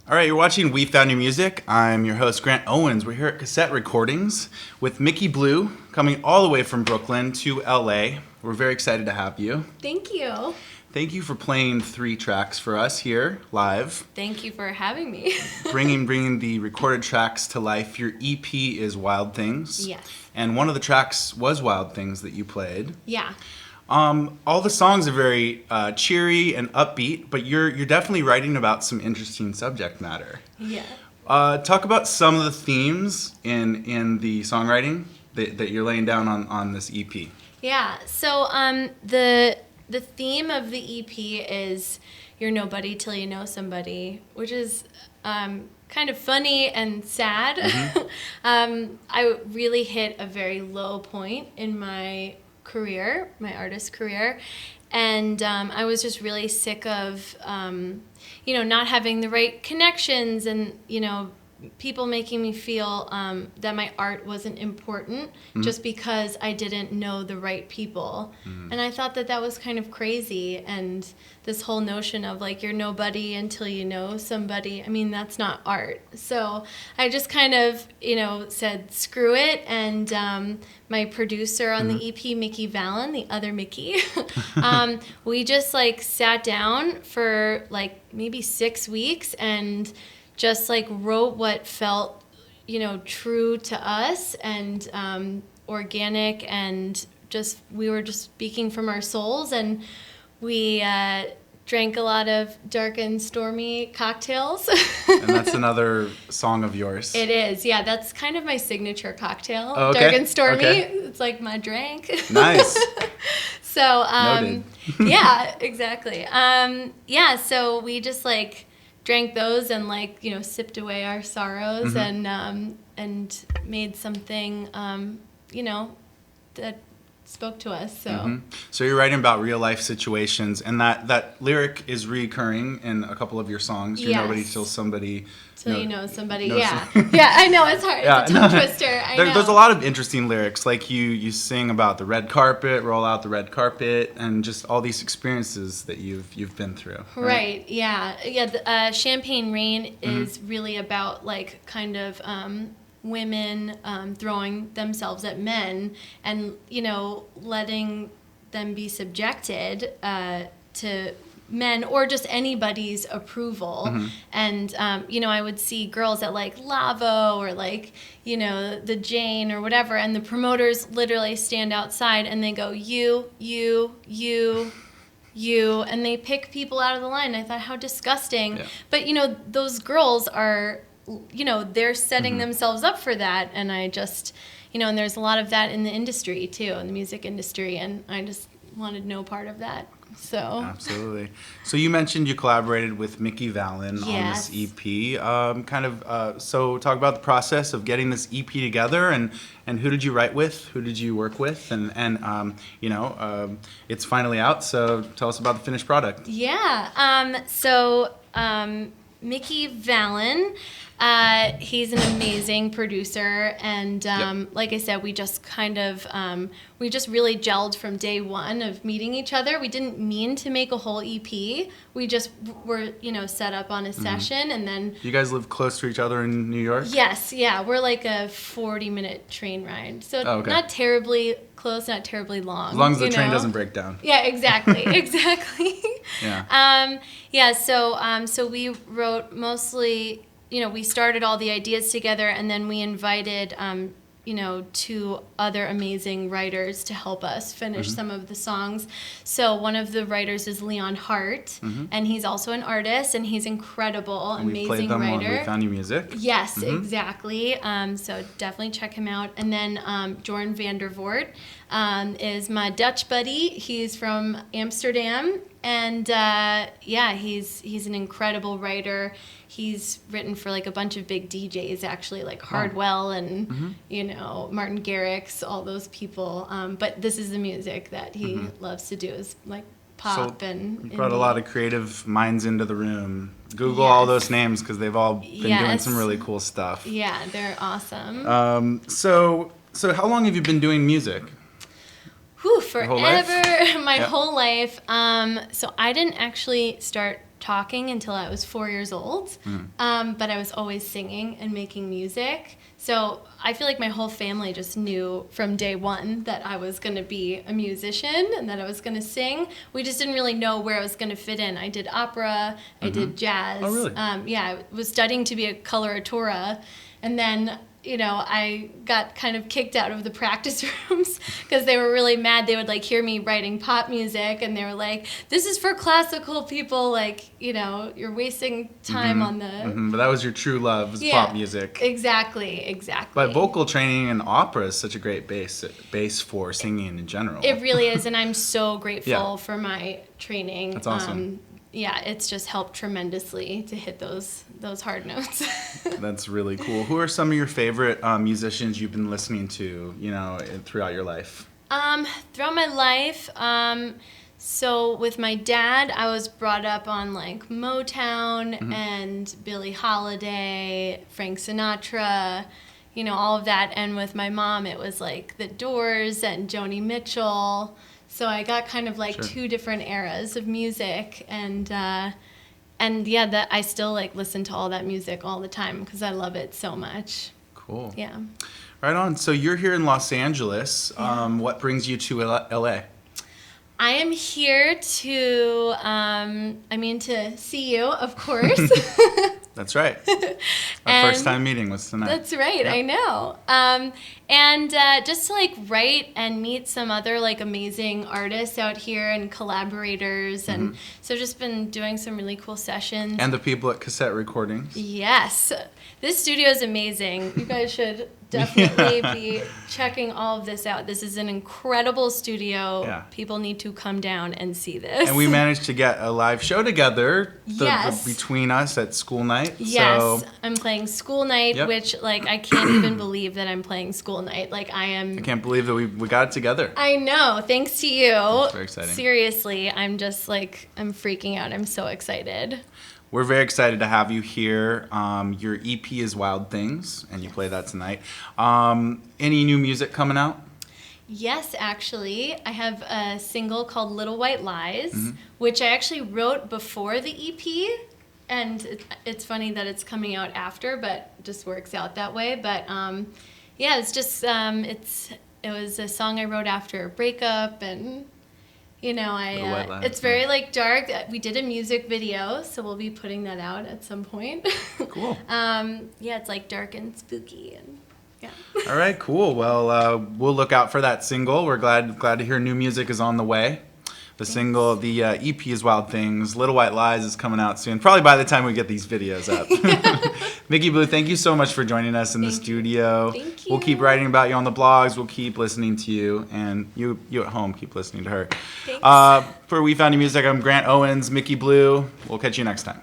All right, you're watching We Found Your Music. I'm your host, Grant Owens. We're here at Cassette Recordings with Micky Blu, coming all the way from Brooklyn to LA. We're very excited to have you. Thank you. Thank you for playing 3 tracks for us here live. Thank you for having me. bringing the recorded tracks to life. Your EP is Wild Things. Yes. And one of the tracks was Wild Things that you played. Yeah. All the songs are very cheery and upbeat, but you're definitely writing about some interesting subject matter. Yeah. Talk about some of the themes in the songwriting that you're laying down on this EP. Yeah. So the theme of the EP is "You're nobody till you know somebody," which is kind of funny and sad. Mm-hmm. I really hit a very low point in my career, my artist career, and I was just really sick of not having the right connections and people making me feel that my art wasn't important just because I didn't know the right people. And I thought that was kind of crazy, and this whole notion of like you're nobody until you know somebody, I mean, that's not art. So I just kind of said screw it, and my producer on the EP, Micky Valens, the other Micky, we just like sat down for like maybe 6 weeks and just like wrote what felt, true to us and organic, and we were just speaking from our souls, and we drank a lot of dark and stormy cocktails. And that's another song of yours. It is, yeah. That's kind of my signature cocktail, Oh, okay. Dark and stormy. Okay. It's like my drink. Nice. So, Noted. yeah, exactly. So we just like drank those and like sipped away our sorrows and made something that spoke to us. So So you're writing about real life situations, and that lyric is recurring in a couple of your songs. You're nobody till somebody. Till you know somebody. know Yeah. Yeah, I know, it's hard. It's a tongue twister. I know. There's a lot of interesting lyrics, like you sing about the red carpet, roll out the red carpet, and just all these experiences that you've been through. Right. Yeah. Yeah. The, Champagne Rain is really about like kind of women throwing themselves at men and letting them be subjected to men or just anybody's approval. And I would see girls at like Lavo or like the Jane or whatever, and the promoters literally stand outside and they go you, and they pick people out of the line. I thought, how disgusting. Yeah. But those girls are they're setting themselves up for that, and I just and there's a lot of that in the industry too, in the music industry, and I just wanted no part of that. So absolutely. So you mentioned you collaborated with Micky Valens on this EP. So talk about the process of getting this EP together, and who did you write with? Who did you work with? And it's finally out. So tell us about the finished product. Yeah. Micky Valens, he's an amazing producer, and like I said, we just kind of we just really gelled from day one of meeting each other. We didn't mean to make a whole EP. We just were set up on a session, and then You guys live close to each other in New York? Yes, yeah, we're like a 40-minute train ride, so not terribly close, not terribly long. As long as the train doesn't break down. Yeah, exactly, exactly. Yeah. So we wrote mostly, we started all the ideas together, and then we invited, 2 other amazing writers to help us finish some of the songs. So one of the writers is Leon Hart, and he's also an artist, and he's incredible, And amazing we played them writer. on We Found Your Music. Yes, exactly. So definitely check him out. And then Jorn van der Voort is my Dutch buddy. He's from Amsterdam, and he's an incredible writer. He's written for like a bunch of big DJs, actually, like Hardwell and Martin Garrix, all those people. But this is the music that he loves to do, is like pop and brought a indie. lot of creative minds into the room. Google all those names because they've all been doing some really cool stuff. Yeah, they're awesome. So how long have you been doing music? Forever, my whole life. So I didn't actually start talking until I was 4 years old. But I was always singing and making music. So I feel like my whole family just knew from day one that I was going to be a musician and that I was going to sing. We just didn't really know where I was going to fit in. I did opera, I did jazz. Oh, really? Yeah, I was studying to be a coloratura. And then, you know, I got kind of kicked out of the practice rooms because they were really mad. They would like hear me writing pop music and they were like, this is for classical people. Like, you know, you're wasting time on the... But that was your true love, was pop music. Exactly. But vocal training in opera is such a great base for singing in general. It really is. And I'm so grateful for my training. That's awesome. Yeah, it's just helped tremendously to hit those hard notes. That's really cool. Who are some of your favorite musicians you've been listening to, you know, throughout your life? Throughout my life, so with my dad, I was brought up on like Motown and Billie Holiday, Frank Sinatra, you know, all of that. And with my mom, it was like The Doors and Joni Mitchell. So I got kind of like two different eras of music, and yeah, that I still like listen to all that music all the time because I love it so much. Cool. Yeah. Right on. So you're here in Los Angeles. What brings you to LA? I am here to, to see you, of course. That's right. Our first time meeting was tonight. That's right. Yep. I know. And just to like write and meet some other like amazing artists out here and collaborators, and so just been doing some really cool sessions. And the people at Cassette Recordings. Yes, this studio is amazing. You guys should definitely be checking all of this out. This is an incredible studio. Yeah. People need to come down and see this. And we managed to get a live show together between us at school night. Yes, so. I'm playing school night, which like I can't even believe that I'm playing school night. Like I can't believe that we got it together. I know, thanks to you. That's very exciting. Seriously, I'm just like, I'm freaking out. I'm so excited. We're very excited to have you here. Your EP is Wild Things, and you play that tonight. Any new music coming out? Yes, actually. I have a single called Little White Lies, which I actually wrote before the EP. And it's funny that it's coming out after, but it just works out that way. But yeah, it's just, it was a song I wrote after a breakup, and you know, it's very like dark. We did a music video, so we'll be putting that out at some point. Cool. Yeah, it's like dark and spooky, and yeah. All right, cool. Well, we'll look out for that single. We're glad to hear new music is on the way. The EP is Wild Things. Little White Lies is coming out soon, probably by the time we get these videos up. Micky Blu, thank you so much for joining us in the studio. Thank you. We'll keep writing about you on the blogs. We'll keep listening to you, and you at home keep listening to her. Thanks. For We Found Your Music, I'm Grant Owens, Micky Blu. We'll catch you next time.